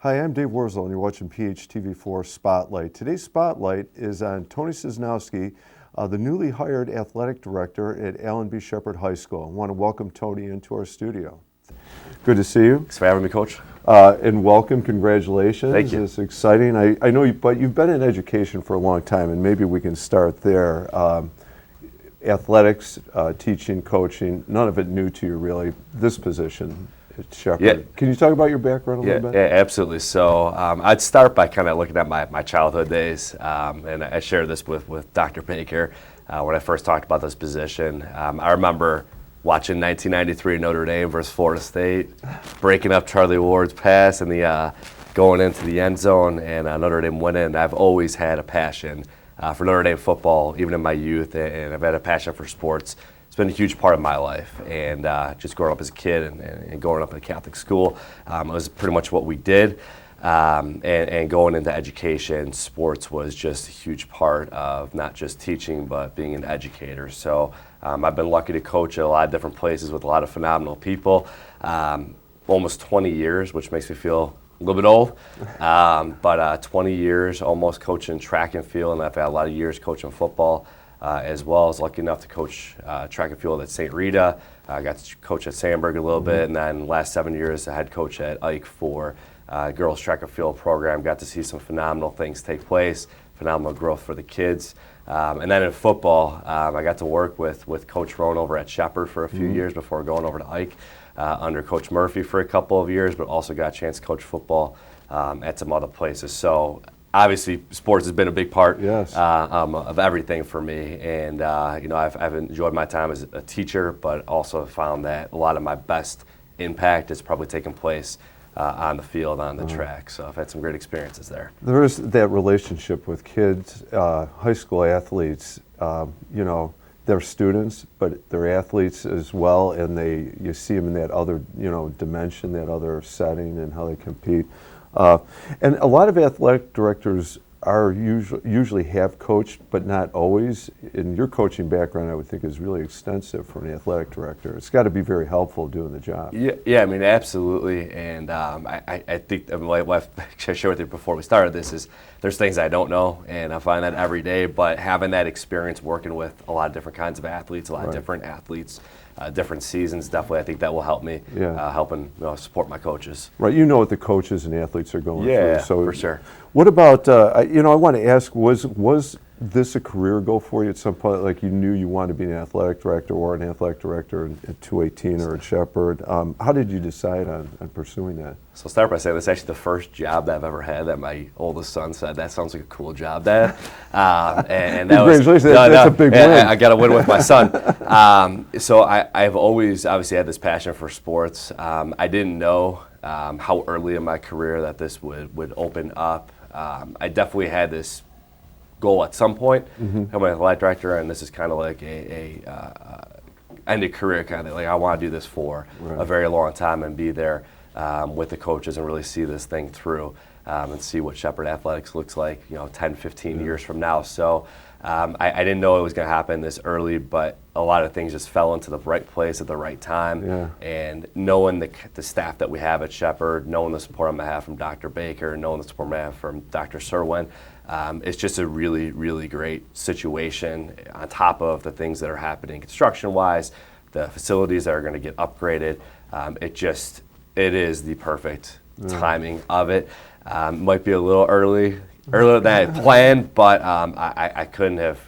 Hi, I'm Dave Wurzel, and you're watching PHTV4 Spotlight. Today's Spotlight is on Tony Cisnowski, the newly hired athletic director at Allen B. Shepard High School. I want to welcome Tony into our studio. Good to see you. Thanks for having me, Coach. And welcome, congratulations. Thank you. It's exciting. I know, but you've been in education for a long time, and maybe we can start there. Athletics, teaching, coaching, none of it new to you, really, this position. Shepard. Yeah. Can you talk about your background a little bit? Yeah, absolutely. So I'd start by kind of looking at my childhood days, and I shared this with Dr. Baker when I first talked about this position. I remember watching 1993 Notre Dame versus Florida State, breaking up Charlie Ward's pass and going into the end zone, and Notre Dame winning. I've always had a passion for Notre Dame football, even in my youth, and I've had a passion for sports. It's been a huge part of my life, and just growing up as a kid and growing up in a Catholic school, it was pretty much what we did. And going into education, sports was just a huge part of not just teaching, but being an educator. So I've been lucky to coach at a lot of different places with a lot of phenomenal people. Almost 20 years, which makes me feel a little bit old, but 20 years almost coaching track and field, and I've had a lot of years coaching football. As well. I was lucky enough to coach track and field at St. Rita. I got to coach at Sandburg a little bit, and then last 7 years I head coach at Ike for girls track and field program. Got to see some phenomenal things take place, phenomenal growth for the kids. And then in football, I got to work with Coach Roan over at Shepard for a few years before going over to Ike under Coach Murphy for a couple of years, but also got a chance to coach football at some other places. So obviously, sports has been a big part of everything for me, and I've enjoyed my time as a teacher, but also found that a lot of my best impact has probably taken place on the field, on the track. So I've had some great experiences there. There is that relationship with kids, high school athletes. They're students, but they're athletes as well, and you see them in that other dimension, that other setting, and how they compete. And a lot of athletic directors are usually have coached, but not always. And your coaching background, I would think, is really extensive for an athletic director. It's got to be very helpful doing the job. Yeah, I mean, absolutely. And I think what I shared with you before we started this is there's things I don't know, and I find that every day. But having that experience working with a lot of different kinds of athletes, a lot of different athletes, different seasons, definitely I think that will help me helping support my coaches. Right, you know what the coaches and athletes are going through. So for sure. What about, I want to ask, was this a career goal for you at some point? Like you knew you wanted to be an athletic director or an athletic director at 218 or at Shepard. How did you decide on pursuing that? So I'll start by saying this is actually the first job that I've ever had that my oldest son said, that sounds like a cool job, Dad. And that Congratulations, that's a big win. I got to win with my son. So I've always obviously had this passion for sports. I didn't know how early in my career that this would open up. I definitely had this goal at some point. I'm an athletic director, and this is kind of like a end of career kind of like I want to do this for a very long time and be there with the coaches and really see this thing through and see what Shepard Athletics looks like 10, 15 years from now. So I didn't know it was going to happen this early, but a lot of things just fell into the right place at the right time. And knowing the staff that we have at Shepard, knowing the support I'm going to have from Dr. Baker, knowing the support I'm going to have from Dr. Serwin, it's just a really, really great situation on top of the things that are happening construction-wise, the facilities that are going to get upgraded. It is the perfect timing of it. Might be a little earlier than I had planned, but I couldn't have,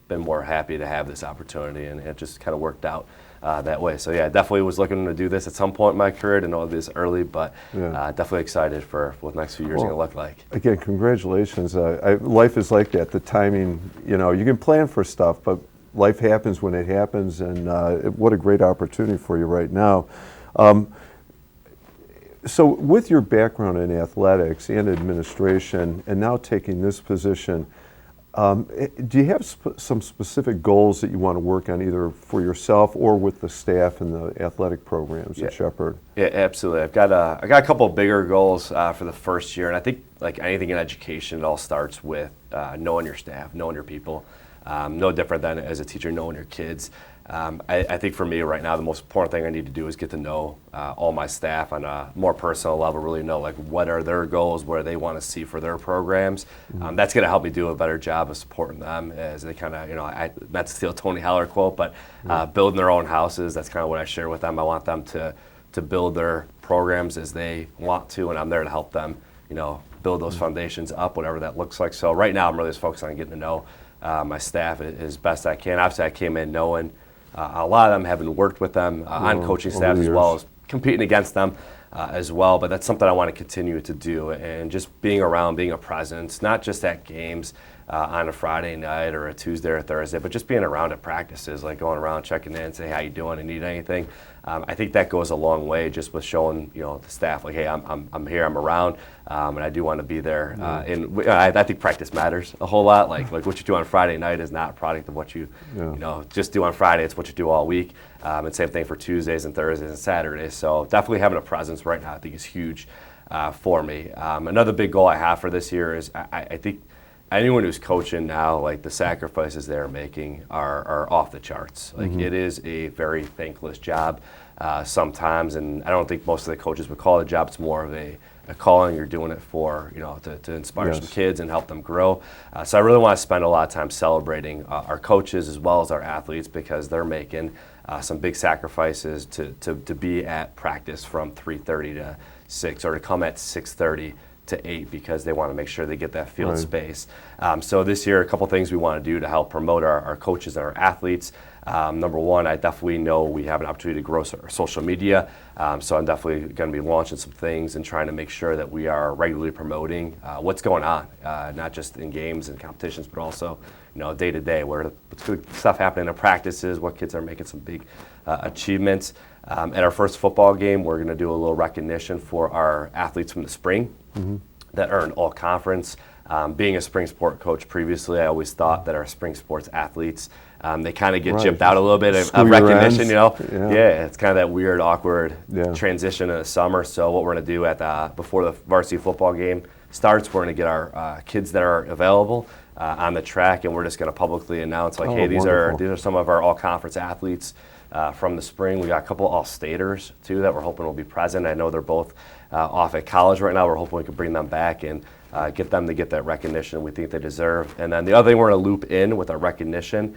been more happy to have this opportunity, and it just kind of worked out that way. So yeah, I definitely was looking to do this at some point in my career, to know this early, but definitely excited for what the next few years are going to look like. Again, congratulations. Life is like that. The timing, you can plan for stuff, but life happens when it happens, and what a great opportunity for you right now. So with your background in athletics and administration, and now taking this position, do you have some specific goals that you want to work on, either for yourself or with the staff and the athletic programs at Shepard? Yeah, absolutely. I got a couple of bigger goals for the first year, and I think like anything in education, it all starts with knowing your staff, knowing your people. No different than as a teacher knowing your kids. I think for me right now, the most important thing I need to do is get to know all my staff on a more personal level, really know like what are their goals, what do they want to see for their programs. That's going to help me do a better job of supporting them as they kind of, not to steal Tony Heller quote, but building their own houses. That's kind of what I share with them. I want them to build their programs as they want to, and I'm there to help them, build those foundations up, whatever that looks like. So right now I'm really just focused on getting to know my staff as best I can. Obviously I came in knowing a lot of them, having worked with them on coaching staff as well as competing against them as well, but that's something I want to continue to do, and just being around, being a presence, not just at games on a Friday night or a Tuesday or Thursday, but just being around at practices, like going around, checking in, say how you doing, and need anything. I think that goes a long way, just with showing the staff like, hey, I'm here, I'm around, and I do want to be there. And I think practice matters a whole lot. Like what you do on Friday night is not a product of what you just do on Friday. It's what you do all week. And same thing for Tuesdays and Thursdays and Saturdays. So definitely having a presence right now I think is huge for me. Another big goal I have for this year is I think anyone who's coaching now, like the sacrifices they're making are off the charts. Like it is a very thankless job sometimes, and I don't think most of the coaches would call it a job. It's more of a calling. You're doing it for, to inspire some kids and help them grow. So I really want to spend a lot of time celebrating our coaches as well as our athletes, because they're making some big sacrifices to be at practice from 3:30 to 6, or to come at 6:30 to 8, because they want to make sure they get that field space. So this year, a couple things we want to do to help promote our coaches and our athletes. Number one, I definitely know we have an opportunity to grow our social media. So I'm definitely going to be launching some things and trying to make sure that we are regularly promoting what's going on, not just in games and competitions, but also day to day, what's good stuff happening in practices, what kids are making some big achievements. At our first football game, we're going to do a little recognition for our athletes from the spring that earned all conference. Being a spring sport coach previously, I always thought that our spring sports athletes, they kind of get gypped out a little bit of recognition, Yeah, it's kind of that weird, awkward transition in the summer. So what we're going to do before the varsity football game starts, we're going to get our kids that are available on the track, and we're just going to publicly announce, like, hey, these are some of our all-conference athletes from the spring. We got a couple all-staters, too, that we're hoping will be present. I know they're both off at college right now. We're hoping we can bring them back and get them to get that recognition we think they deserve. And then the other thing we're going to loop in with our recognition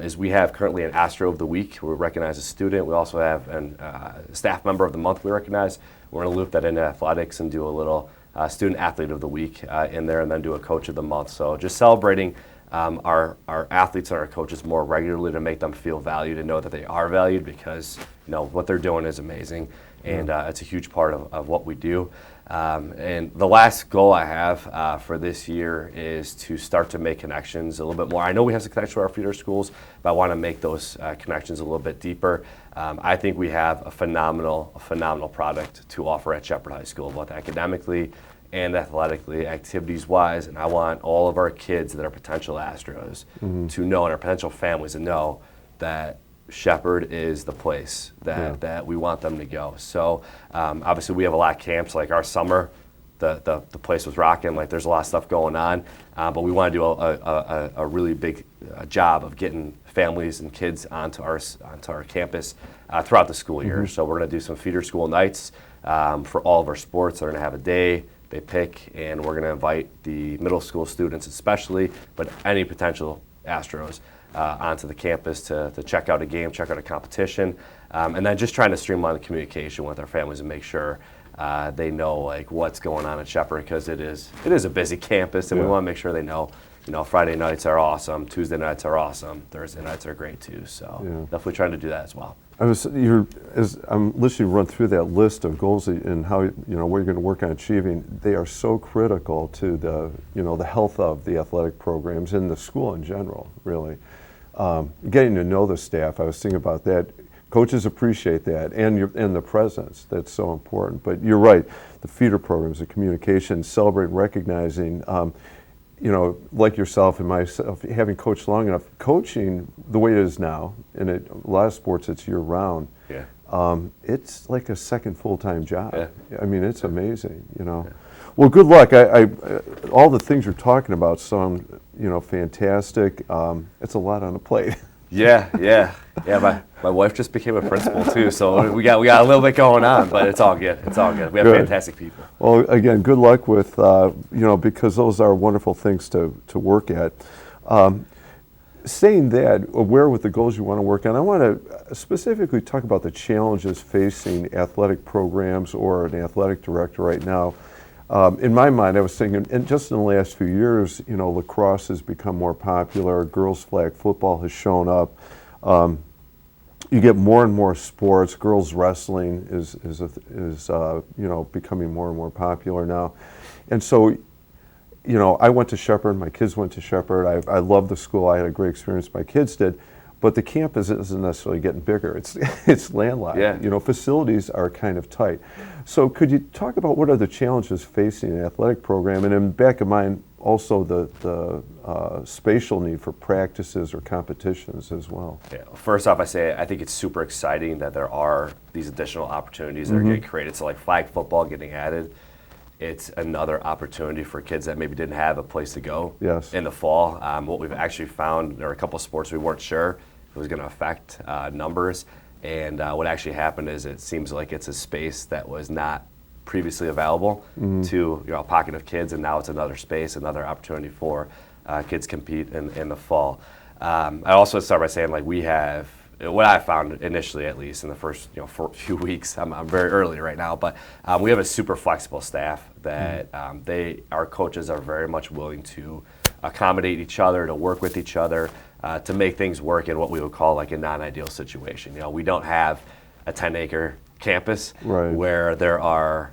is we have currently an Astro of the Week. We recognize a student. We also have a staff member of the month we recognize. We're going to loop that into athletics and do a little student athlete of the week in there, and then do a coach of the month. So just celebrating our athletes and our coaches more regularly to make them feel valued and know that they are valued, because what they're doing is amazing, and it's a huge part of what we do. And the last goal I have for this year is to start to make connections a little bit more. I know we have some connections to our feeder schools, but I want to make those connections a little bit deeper. I think we have a phenomenal product to offer at Shepard High School, both academically and athletically, activities-wise, and I want all of our kids that are potential Astros to know, and our potential families to know, that Shepard is the place that we want them to go. So obviously we have a lot of camps, like our summer, the place was rocking, like there's a lot of stuff going on, but we want to do a really big job of getting families and kids onto our campus throughout the school year. So we're going to do some feeder school nights for all of our sports. They're going to have a day they pick, and we're going to invite the middle school students especially, but any potential Astros onto the campus to check out a game, check out a competition, and then just trying to streamline the communication with our families and make sure they know like what's going on at Shepard, because it is a busy campus, and we want to make sure they know. Friday nights are awesome, Tuesday nights are awesome, Thursday nights are great too. So definitely trying to do that as well. As I'm listening, run through that list of goals and how what you're going to work on achieving. They are so critical to the health of the athletic programs and the school in general. Really, getting to know the staff. I was thinking about that. Coaches appreciate that, and the presence. That's so important. But you're right. The feeder programs, the communication, celebrating, recognizing. Like yourself and myself, having coached long enough, coaching the way it is now, and a lot of sports it's year round. Yeah. It's like a second full-time job. Yeah. I mean, it's amazing. Well, good luck. I all the things you're talking about sound fantastic. It's a lot on the plate. Yeah. My wife just became a principal too, so we got a little bit going on, but it's all good. It's all good. We have Good. fantastic people. Well, again, good luck with, because those are wonderful things to work at. Saying that, aware with the goals you want to work on, I want to specifically talk about the challenges facing athletic programs or an athletic director right now. In my mind, I was thinking, and just in the last few years, lacrosse has become more popular. Girls flag football has shown up. You get more and more sports. Girls wrestling is becoming more and more popular now, and so. I went to Shepard, my kids went to Shepard. I love the school, I had a great experience, my kids did, but the campus isn't necessarily getting bigger. It's landlocked. Yeah. Facilities are kind of tight. So could you talk about what are the challenges facing an athletic program, and in back of mind, also the spatial need for practices or competitions as well? Yeah. First off, I think it's super exciting that there are these additional opportunities that are getting created. So like flag football getting added. It's another opportunity for kids that maybe didn't have a place to go in the fall. What we've actually found, there are a couple of sports we weren't sure it was going to affect numbers. And what actually happened is it seems like it's a space that was not previously available to a pocket of kids, and now it's another space, another opportunity for kids compete in the fall. I also start by saying, like, we have, what I found initially, at least in the first few weeks, I'm very early right now, but we have a super flexible staff that our coaches are very much willing to accommodate each other, to work with each other, to make things work in what we would call like a non-ideal situation. We don't have a 10-acre campus where there are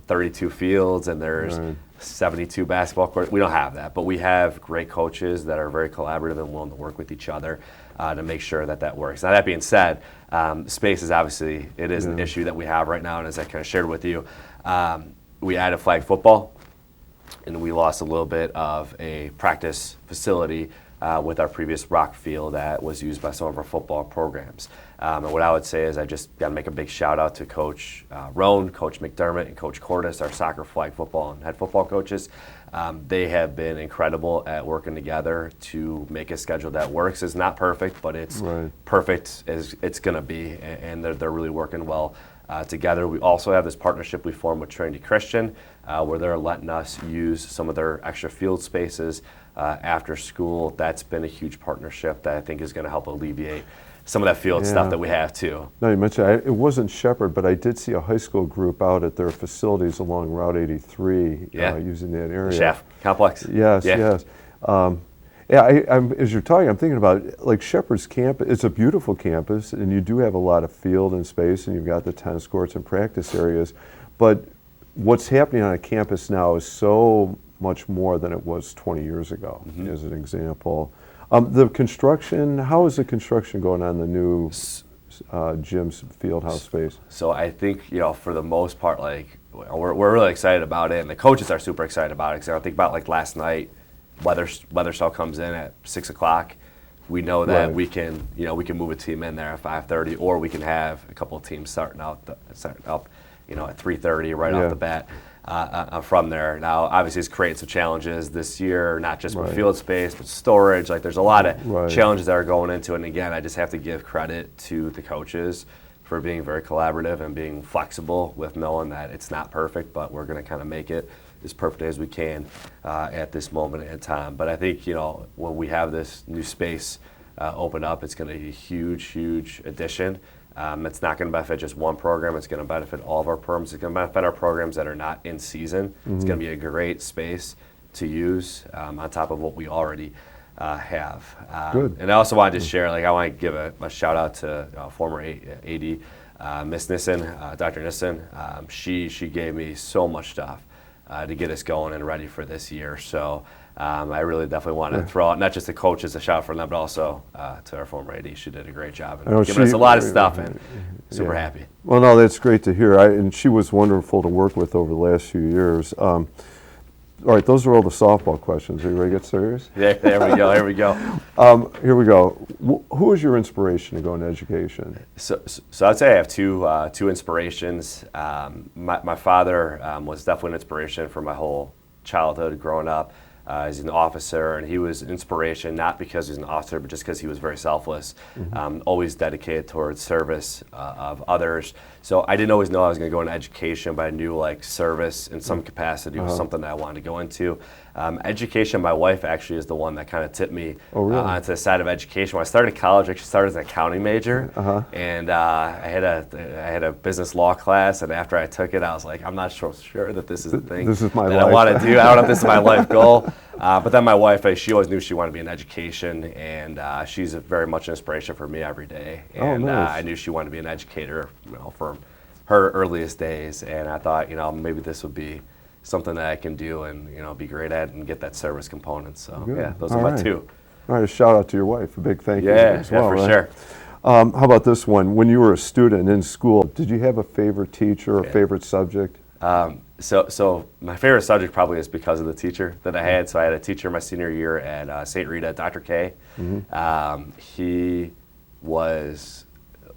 32 fields and there's 72 basketball courts. We don't have that, but we have great coaches that are very collaborative and willing to work with each other to make sure that works. Now, that being said, space is obviously, it is an issue that we have right now, and as I kind of shared with you, we added flag football, and we lost a little bit of a practice facility with our previous rock field that was used by some of our football programs. And what I would say is I just got to make a big shout out to Coach Roan, Coach McDermott, and Coach Cordes, our soccer, flag football, and head football coaches. They have been incredible at working together to make a schedule that works. It's not perfect, but it's perfect as it's going to be, and they're really working well together. We also have this partnership we formed with Trinity Christian, where they're letting us use some of their extra field spaces after school. That's been a huge partnership that I think is going to help alleviate some of that field stuff that we have too. No, you mentioned it wasn't Shepard, but I did see a high school group out at their facilities along Route 83 using that area. Shaft complex. Yes. As you're talking, I'm thinking about like Shepard's campus. It's a beautiful campus, and you do have a lot of field and space, and you've got the tennis courts and practice areas. But what's happening on a campus now is so much more than it was 20 years ago, as an example. The construction, how is the construction going on the new gym's field house space? So I think, for the most part, like, we're really excited about it, and the coaches are super excited about it, because I think about, like, last night, weather cell comes in at 6 o'clock. We know that we can move a team in there at 5:30, or we can have a couple of teams starting up, at 3:30 right off the bat. From there. Now, obviously, it's creating some challenges this year, not just with field space, but storage. Like, there's a lot of challenges that are going into it. And again, I just have to give credit to the coaches for being very collaborative and being flexible with knowing that it's not perfect, but we're going to kind of make it as perfect as we can at this moment in time. But I think, when we have this new space open up, it's going to be a huge, huge addition. It's not going to benefit just one program. It's going to benefit all of our programs. It's going to benefit our programs that are not in season. It's going to be a great space to use on top of what we already have. Good. And I also wanted to share, I want to give a shout out to former AD, Miss Nissen, Dr. Nissen. She gave me so much stuff to get us going and ready for this year. So I really definitely want to throw out not just the coaches a shout for them, but also to our former AD. She did a great job and giving us a lot of stuff, and super happy. Well, no, that's great to hear. And she was wonderful to work with over the last few years. All right, those are all the softball questions. Are you ready to get serious? There we go. Here we go. Here we go. Who is your inspiration to go into education? So I'd say I have two inspirations. My father was definitely an inspiration for my whole childhood growing up. He's an officer, and he was an inspiration, not because he's an officer, but just because he was very selfless, always dedicated towards service of others. So I didn't always know I was going to go into education, but I knew like service in some capacity was something that I wanted to go into. Education, my wife actually is the one that kind of tipped me onto the side of education. When I started college, I actually started as an accounting major, and I had a business law class, and after I took it, I was like, I'm not sure that this is the thing that I want to do. I don't know if this is my life goal. But then my wife, she always knew she wanted to be in education, and she's very much an inspiration for me every day. And nice. I knew she wanted to be an educator, from her earliest days, and I thought, maybe this would be something that I can do and be great at and get that service component. So yeah, those are my two. All right, a shout out to your wife. A big thank you. Yeah, as well, for right? sure. How about this one? When you were a student in school, did you have a favorite teacher or favorite subject? So my favorite subject probably is because of the teacher that I had. So I had a teacher my senior year at St. Rita, Dr. K. He was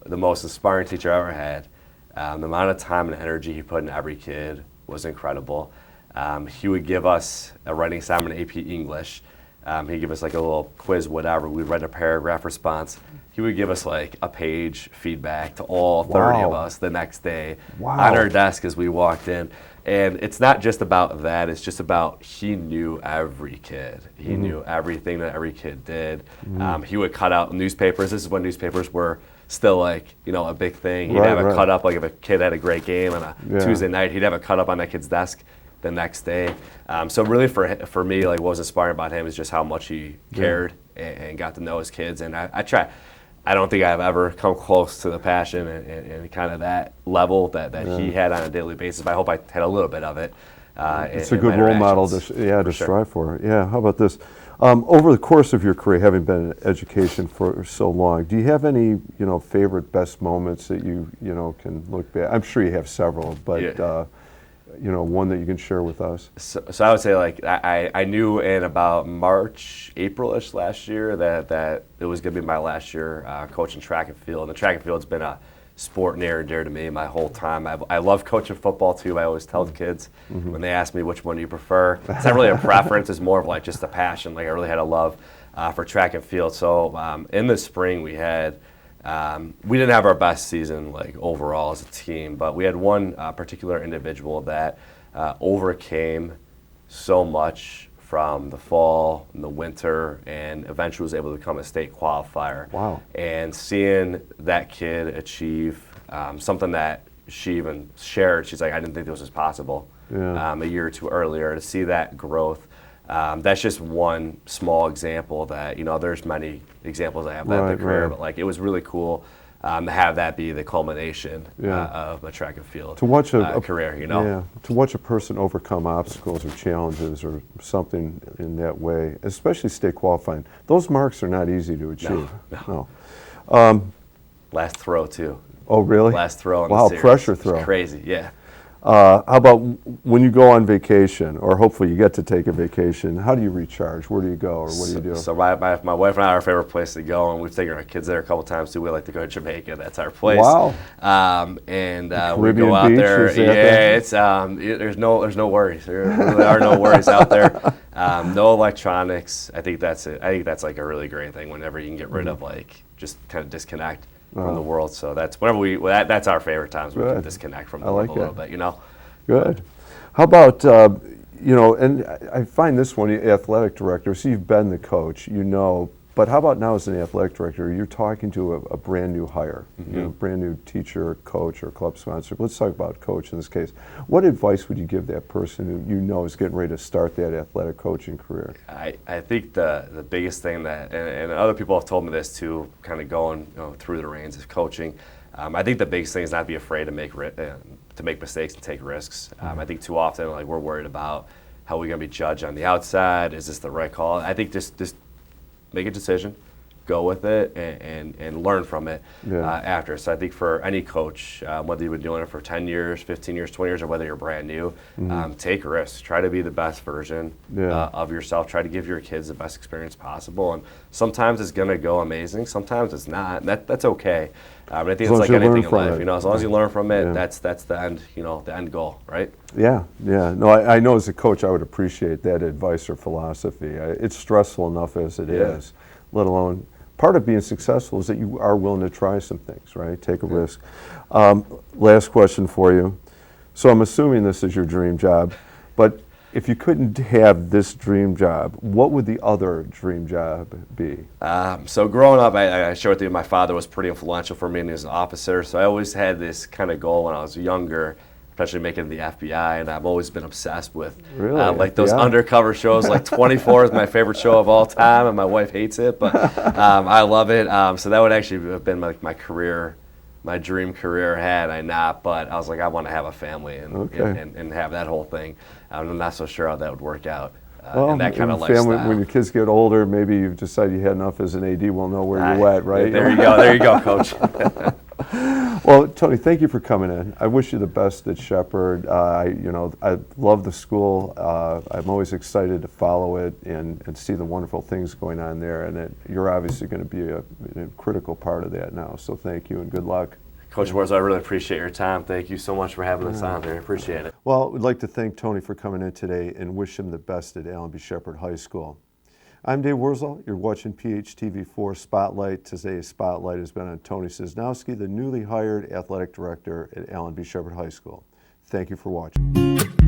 the most inspiring teacher I ever had. The amount of time and energy he put in every kid was incredible. He would give us a writing assignment in AP English. He'd give us like a little quiz, whatever. We'd write a paragraph response. He would give us like a page feedback to all 30 of us the next day on our desk as we walked in. And it's not just about that, it's just about he knew every kid. He knew everything that every kid did. He would cut out newspapers. This is when newspapers were still like, a big thing. He'd have a cut up, like if a kid had a great game on a Tuesday night, he'd have a cut up on that kid's desk the next day. So really for me, like what was inspiring about him is just how much he cared and got to know his kids. And I don't think I've ever come close to the passion and kind of that level that he had on a daily basis. But I hope I had a little bit of it. It's a good role model to strive for. Yeah, how about this? Over the course of your career, having been in education for so long, do you have any favorite, best moments that you can look back? I'm sure you have several, but one that you can share with us. So I would say like I knew in about March, April-ish last year that it was going to be my last year coaching track and field. And the track and field's been a sport near and dear to me my whole time. I love coaching football too. I always tell the kids when they ask me which one do you prefer, it's not really a preference, it's more of like just a passion. Like I really had a love for track and field. So in the spring we had we didn't have our best season like overall as a team, but we had one particular individual that overcame so much from the fall and the winter and eventually was able to become a state qualifier. Wow. And seeing that kid achieve something that she even shared, she's like, I didn't think this was possible a year or two earlier, to see that growth. That's just one small example that, there's many examples I have that in the career, but like it was really cool to have that be the culmination of a track and field to watch a career, to watch a person overcome obstacles or challenges or something in that way, especially state qualifying. Those marks are not easy to achieve. No. Last throw too. Oh, really? Last throw in the series. Pressure throw. It's crazy, yeah. How about when you go on vacation, or hopefully you get to take a vacation, how do you recharge? Where do you go, or what do you do? So my wife and I, our favorite place to go, and we've taken our kids there a couple times too. We like to go to Jamaica. That's our place. Wow. And we go out beach, there. It's there's no worries. There really are no worries out there. No electronics. I think that's it. I think that's like a really great thing. Whenever you can get rid of like just kind of disconnect from the world. So that's whenever that's our favorite times. We can disconnect from the world a little bit, Good. How about, and I find this one, athletic director, so you've been the coach, but how about now as an athletic director, you're talking to a brand new hire, brand new teacher, coach, or club sponsor. Let's talk about coach in this case. What advice would you give that person who is getting ready to start that athletic coaching career? I think the biggest thing that, and other people have told me this too, kind of going through the reins of coaching, I think the biggest thing is not to be afraid to make mistakes and take risks. I think too often we're worried about how we're going to be judged on the outside. Is this the right call? I think just make a decision, go with it and learn from it Yeah. after. So I think for any coach, whether you've been doing it for 10 years, 15 years, 20 years, or whether you're brand new, take risks. Try to be the best version Yeah. of yourself. Try to give your kids the best experience possible. And sometimes it's going to go amazing. Sometimes it's not. And that's okay. I think it's long like as you learn anything in from life. it. As long as you learn from it, Yeah. that's the end. The end goal, right? Yeah, yeah. No, I know as a coach I would appreciate that advice or philosophy. It's stressful enough as it is, let alone part of being successful is that you are willing to try some things, right? Take a risk. Last question for you. So I'm assuming this is your dream job, but if you couldn't have this dream job, what would the other dream job be? So growing up, I shared with you, my father was pretty influential for me, and he was an officer. So I always had this kind of goal when I was younger, especially making the FBI, and I've always been obsessed with Really? like those FBI? undercover shows. Like 24 is my favorite show of all time, and my wife hates it, but I love it. So that would actually have been like my career, my dream career had I not. But I was like, I want to have a family and have that whole thing. I'm not so sure how that would work out. In that kind of lifestyle. When your kids get older, maybe you've decided you had enough as an AD. We'll know where you're at, right? There you go, Coach. Well, Tony, thank you for coming in. I wish you the best at Shepard. I love the school. I'm always excited to follow it and see the wonderful things going on there. And you're obviously going to be a critical part of that now. So thank you and good luck. Coach Wars, I really appreciate your time. Thank you so much for having us on there. I appreciate it. Well, we'd like to thank Tony for coming in today and wish him the best at Allen B. Shepard High School. I'm Dave Wurzel. You're watching PHTV4 Spotlight. Today's Spotlight has been on Tony Cisnowski, the newly hired athletic director at Allen B. Shepard High School. Thank you for watching.